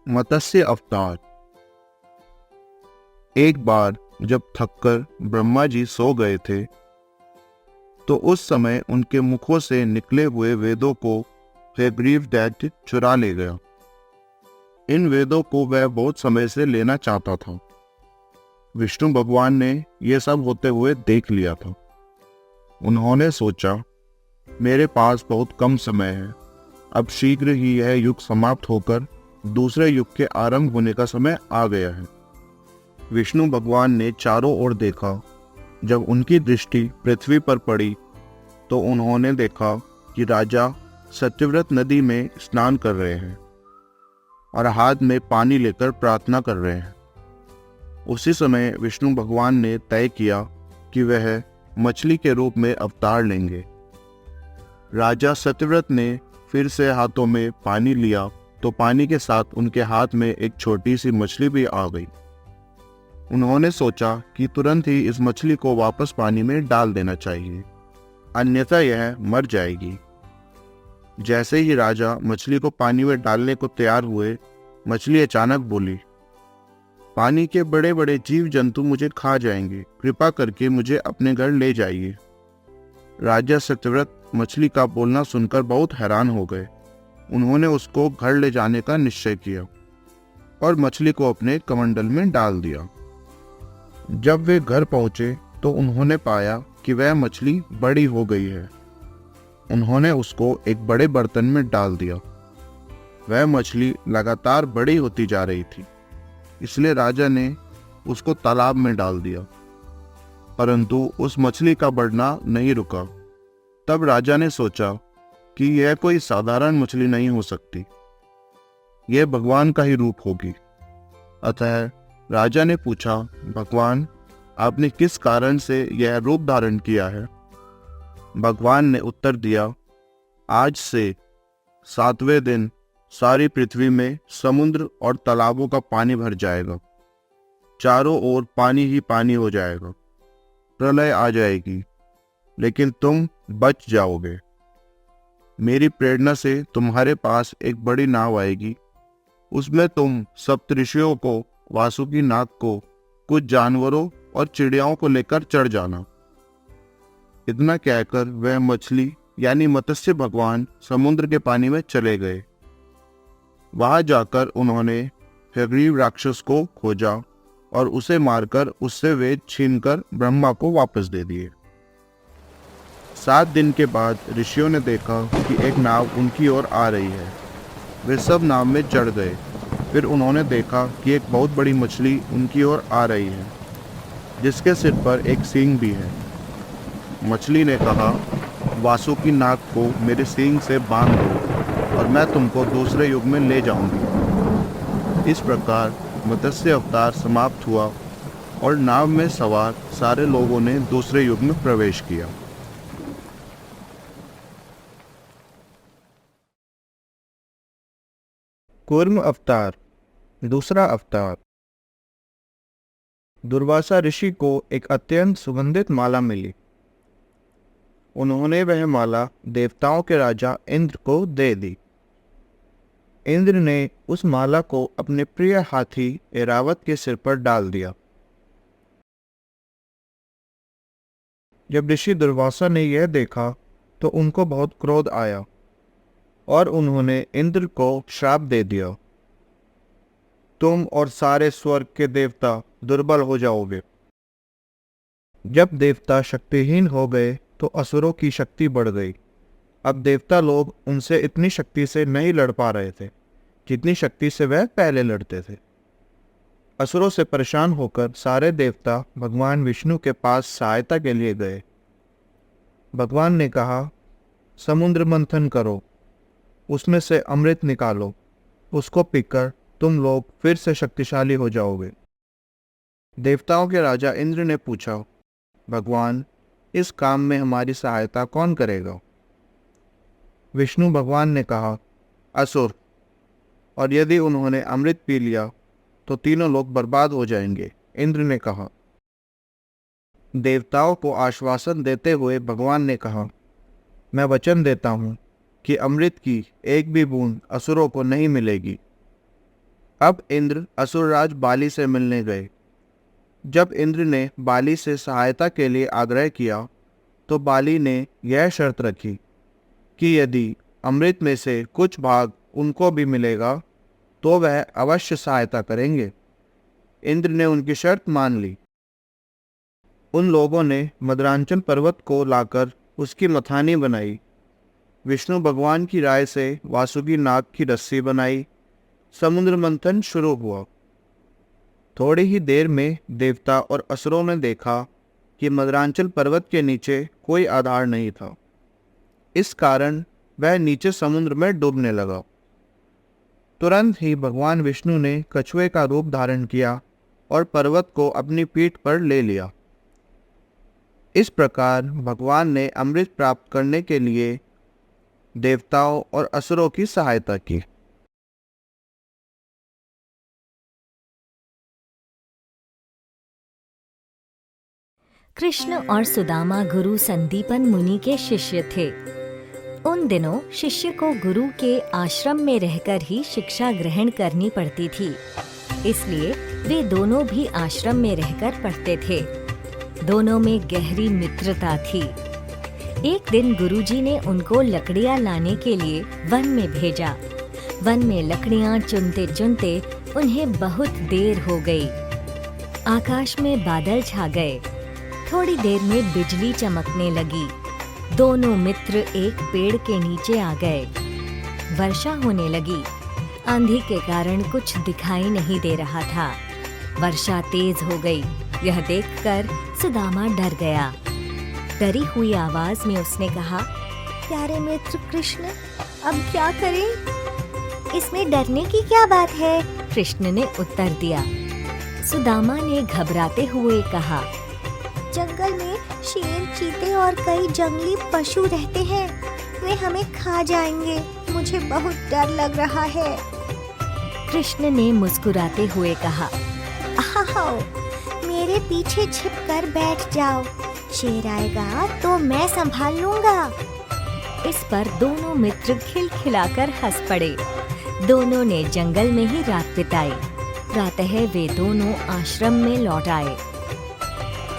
मत्स्य अवतार। एक बार जब थककर ब्रह्मा जी सो गए थे, तो उस समय उनके मुखों से निकले हुए वेदों को हयग्रीव दैत्य चुरा ले गया। इन वेदों को वह बहुत समय से लेना चाहता था। विष्णु भगवान ने यह सब होते हुए देख लिया था। उन्होंने सोचा, मेरे पास बहुत कम समय है, अब शीघ्र ही यह युग समाप्त होकर दूसरे युग के आरंभ होने का समय आ गया है। विष्णु भगवान ने चारों ओर देखा। जब उनकी दृष्टि पृथ्वी पर पड़ी तो उन्होंने देखा कि राजा सत्यव्रत नदी में स्नान कर रहे हैं और हाथ में पानी लेकर प्रार्थना कर रहे हैं। उसी समय विष्णु भगवान ने तय किया कि वह मछली के रूप में अवतार लेंगे। राजा सत्यव्रत ने फिर से हाथों में पानी लिया तो पानी के साथ उनके हाथ में एक छोटी सी मछली भी आ गई। उन्होंने सोचा कि तुरंत ही इस मछली को वापस पानी में डाल देना चाहिए, अन्यथा यह मर जाएगी। जैसे ही राजा मछली को पानी में डालने को तैयार हुए, मछली अचानक बोली, पानी के बड़े बड़े जीव जंतु मुझे खा जाएंगे, कृपा करके मुझे अपने घर ले जाइए। राजा सत्यव्रत मछली का बोलना सुनकर बहुत हैरान हो गए। उन्होंने उसको घर ले जाने का निश्चय किया और मछली को अपने कमंडल में डाल दिया। जब वे घर पहुंचे तो उन्होंने पाया कि वह मछली बड़ी हो गई है। उन्होंने उसको एक बड़े बर्तन में डाल दिया। वह मछली लगातार बड़ी होती जा रही थी, इसलिए राजा ने उसको तालाब में डाल दिया, परंतु उस मछली का बढ़ना नहीं रुका। तब राजा ने सोचा कि यह कोई साधारण मछली नहीं हो सकती, यह भगवान का ही रूप होगी। अतः राजा ने पूछा, भगवान, आपने किस कारण से यह रूप धारण किया है? भगवान ने उत्तर दिया, आज से 7वें दिन सारी पृथ्वी में समुद्र और तालाबों का पानी भर जाएगा। चारों ओर पानी ही पानी हो जाएगा। प्रलय आ जाएगी, लेकिन तुम बच जाओगे। मेरी प्रेरणा से तुम्हारे पास एक बड़ी नाव आएगी। उसमें तुम सप्तऋषियों को, वासुकी नाग को, कुछ जानवरों और चिड़ियाओं को लेकर चढ़ जाना। इतना कहकर वह मछली यानी मत्स्य भगवान समुद्र के पानी में चले गए। वहां जाकर उन्होंने हयग्रीव राक्षस को खोजा और उसे मारकर उससे वेद छीनकर ब्रह्मा को वापस दे दिए। 7 दिन के बाद ऋषियों ने देखा कि एक नाव उनकी ओर आ रही है। वे सब नाव में चढ़ गए। फिर उन्होंने देखा कि एक बहुत बड़ी मछली उनकी ओर आ रही है, जिसके सिर पर एक सींग भी है। मछली ने कहा, वासुकी नाग को मेरे सींग से बांध दो और मैं तुमको दूसरे युग में ले जाऊंगी। इस प्रकार मत्स्य अवतार समाप्त हुआ और नाव में सवार सारे लोगों ने दूसरे युग में प्रवेश किया। कूर्म अवतार, दूसरा अवतार। दुर्वासा ऋषि को एक अत्यंत सुगंधित माला मिली। उन्होंने वह माला देवताओं के राजा इंद्र को दे दी। इंद्र ने उस माला को अपने प्रिय हाथी ऐरावत के सिर पर डाल दिया। जब ऋषि दुर्वासा ने यह देखा तो उनको बहुत क्रोध आया और उन्होंने इंद्र को श्राप दे दिया, तुम और सारे स्वर्ग के देवता दुर्बल हो जाओगे। जब देवता शक्तिहीन हो गए तो असुरों की शक्ति बढ़ गई। अब देवता लोग उनसे इतनी शक्ति से नहीं लड़ पा रहे थे जितनी शक्ति से वह पहले लड़ते थे। असुरों से परेशान होकर सारे देवता भगवान विष्णु के पास सहायता के लिए गए। भगवान ने कहा, समुद्र मंथन करो, उसमें से अमृत निकालो, उसको पीकर तुम लोग फिर से शक्तिशाली हो जाओगे। देवताओं के राजा इंद्र ने पूछा, भगवान, इस काम में हमारी सहायता कौन करेगा? विष्णु भगवान ने कहा, असुर, और यदि उन्होंने अमृत पी लिया तो तीनों लोग बर्बाद हो जाएंगे। इंद्र ने कहा। देवताओं को आश्वासन देते हुए भगवान ने कहा, मैं वचन देता हूँ कि अमृत की एक भी बूंद असुरों को नहीं मिलेगी। अब इंद्र असुरराज बाली से मिलने गए। जब इंद्र ने बाली से सहायता के लिए आग्रह किया तो बाली ने यह शर्त रखी कि यदि अमृत में से कुछ भाग उनको भी मिलेगा तो वह अवश्य सहायता करेंगे। इंद्र ने उनकी शर्त मान ली। उन लोगों ने मदरांचल पर्वत को लाकर उसकी मथानी बनाई। विष्णु भगवान की राय से वासुकी नाग की रस्सी बनाई। समुद्र मंथन शुरू हुआ। थोड़ी ही देर में देवता और असुरों ने देखा कि मदरांचल पर्वत के नीचे कोई आधार नहीं था। इस कारण वह नीचे समुद्र में डूबने लगा। तुरंत ही भगवान विष्णु ने कछुए का रूप धारण किया और पर्वत को अपनी पीठ पर ले लिया। इस प्रकार भगवान ने अमृत प्राप्त करने के लिए देवताओं और असुरों की सहायता की। कृष्ण और सुदामा गुरु संदीपन मुनि के शिष्य थे। उन दिनों शिष्य को गुरु के आश्रम में रहकर ही शिक्षा ग्रहण करनी पड़ती थी, इसलिए वे दोनों भी आश्रम में रहकर पढ़ते थे। दोनों में गहरी मित्रता थी। एक दिन गुरुजी ने उनको लकड़ियां लाने के लिए वन में भेजा। वन में लकड़ियां चुनते चुनते उन्हें बहुत देर हो गई। आकाश में बादल छा गए। थोड़ी देर में बिजली चमकने लगी। दोनों मित्र एक पेड़ के नीचे आ गए। वर्षा होने लगी। आंधी के कारण कुछ दिखाई नहीं दे रहा था। वर्षा तेज हो गई। यह देखकर सुदामा डर गया। डरी हुई आवाज में उसने कहा, प्यारे मित्र कृष्ण, अब क्या करें? इसमें डरने की क्या बात है? कृष्ण ने उत्तर दिया। सुदामा ने घबराते हुए कहा, जंगल में शेर, चीते और कई जंगली पशु रहते हैं। वे हमें खा जाएंगे। मुझे बहुत डर लग रहा है। कृष्ण ने मुस्कुराते हुए कहा, आओ, मेरे पीछे छिपकर बैठ जाओ। शेर आएगा तो मैं संभाल लूंगा। इस पर दोनों मित्र खिलखिलाकर हंस पड़े। दोनों ने जंगल में ही रात बिताई। प्रातः वे दोनों आश्रम में लौट आए।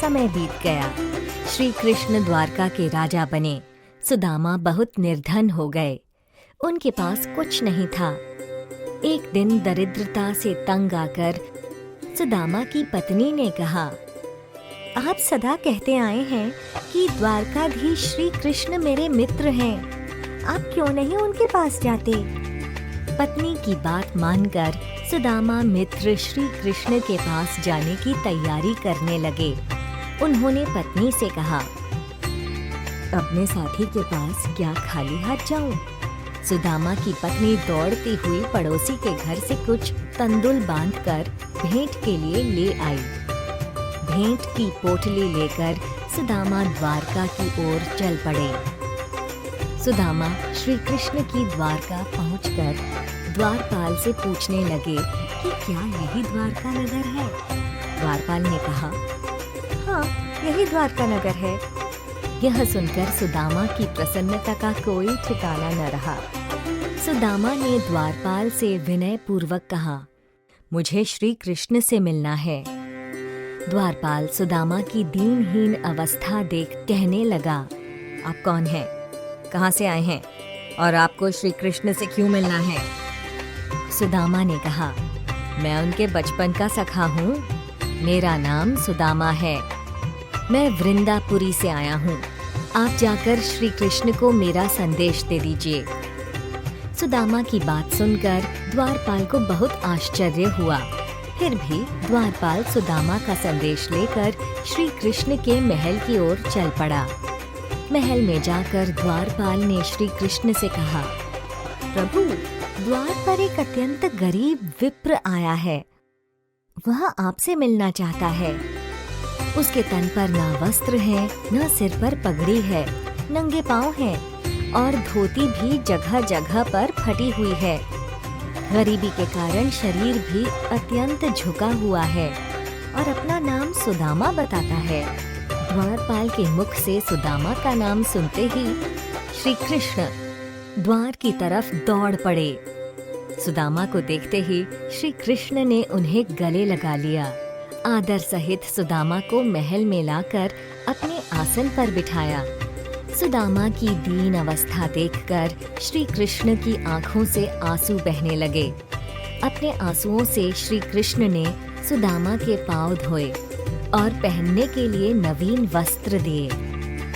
समय बीत गया। श्री कृष्ण द्वारका के राजा बने। सुदामा बहुत निर्धन हो गए। उनके पास कुछ नहीं था। एक दिन दरिद्रता से तंग आकर सुदामा की पत्नी ने कहा, आप सदा कहते आए हैं कि द्वारकाधीश श्री कृष्ण मेरे मित्र हैं। आप क्यों नहीं उनके पास जाते? पत्नी की बात मानकर सुदामा मित्र श्री कृष्ण के पास जाने की तैयारी करने लगे। उन्होंने पत्नी से कहा, अपने साथी के पास क्या खाली हाथ जाऊं? सुदामा की पत्नी दौड़ती हुई पड़ोसी के घर से कुछ तंदुल बांधकर भेंट के लिए ले आई। भेंट की पोटली लेकर सुदामा द्वारका की ओर चल पड़े। सुदामा श्री कृष्ण की द्वारका पहुंचकर द्वारपाल से पूछने लगे कि क्या यही द्वारका नगर है? द्वारपाल ने कहा, हाँ, यही द्वारका नगर है। यह सुनकर सुदामा की प्रसन्नता का कोई ठिकाना न रहा। सुदामा ने द्वारपाल से विनय पूर्वक कहा, मुझे श्री कृष्ण से मिलना है। द्वारपाल सुदामा की दीनहीन अवस्था देख कहने लगा, आप कौन हैं? कहाँ से आए हैं? और आपको श्री कृष्ण से क्यों मिलना है? सुदामा ने कहा, मैं उनके बचपन का सखा हूँ। मेरा नाम सुदामा है। मैं वृंदापुरी से आया हूँ। आप जाकर श्री कृष्ण को मेरा संदेश दे दीजिए। सुदामा की बात सुनकर द्वारपाल को बहुत आश्चर्य हुआ। फिर भी द्वारपाल सुदामा का संदेश लेकर श्री कृष्ण के महल की ओर चल पड़ा। महल में जाकर द्वारपाल ने श्री कृष्ण से कहा, प्रभु, द्वार पर एक अत्यंत गरीब विप्र आया है। वह आपसे मिलना चाहता है। उसके तन पर ना वस्त्र है, न सिर पर पगड़ी है, नंगे पांव हैं और धोती भी जगह जगह पर फटी हुई है। गरीबी के कारण शरीर भी अत्यंत झुका हुआ है और अपना नाम सुदामा बताता है। द्वारपाल के मुख से सुदामा का नाम सुनते ही श्री कृष्ण द्वार की तरफ दौड़ पड़े। सुदामा को देखते ही श्री कृष्ण ने उन्हें गले लगा लिया। आदर सहित सुदामा को महल में लाकर अपने आसन पर बिठाया। सुदामा की दीन अवस्था देखकर श्री कृष्ण की आंखों से आंसू बहने लगे। अपने आंसुओं से श्री कृष्ण ने सुदामा के पांव धोए और पहनने के लिए नवीन वस्त्र दिए।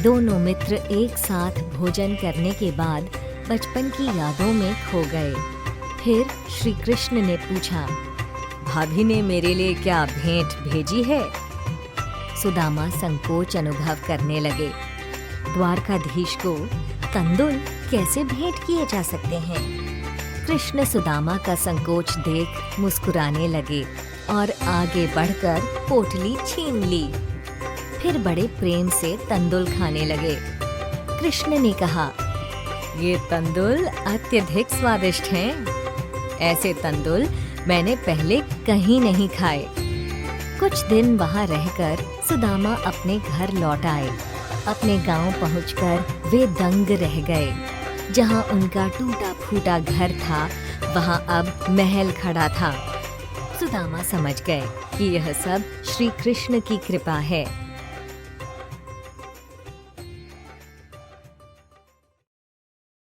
दोनों मित्र एक साथ भोजन करने के बाद बचपन की यादों में खो गए। फिर श्री कृष्ण ने पूछा, भाभी ने मेरे लिए क्या भेंट भेजी है? सुदामा संकोच अनुभव करने लगे। द्वारकाधीश को तंदुल कैसे भेंट किए जा सकते हैं? कृष्ण सुदामा का संकोच देख मुस्कुराने लगे और आगे बढ़कर पोटली छीन ली। फिर बड़े प्रेम से तंदुल खाने लगे। कृष्ण ने कहा, ये तंदुल अत्यधिक स्वादिष्ट हैं। ऐसे तंदुल मैंने पहले कहीं नहीं खाए। कुछ दिन वहां रहकर सुदामा अपने घर लौट आए। अपने गांव पहुंचकर वे दंग रह गए। जहां उनका टूटा फूटा घर था, वहां अब महल खड़ा था। सुदामा समझ गए कि यह सब श्री कृष्ण की कृपा है।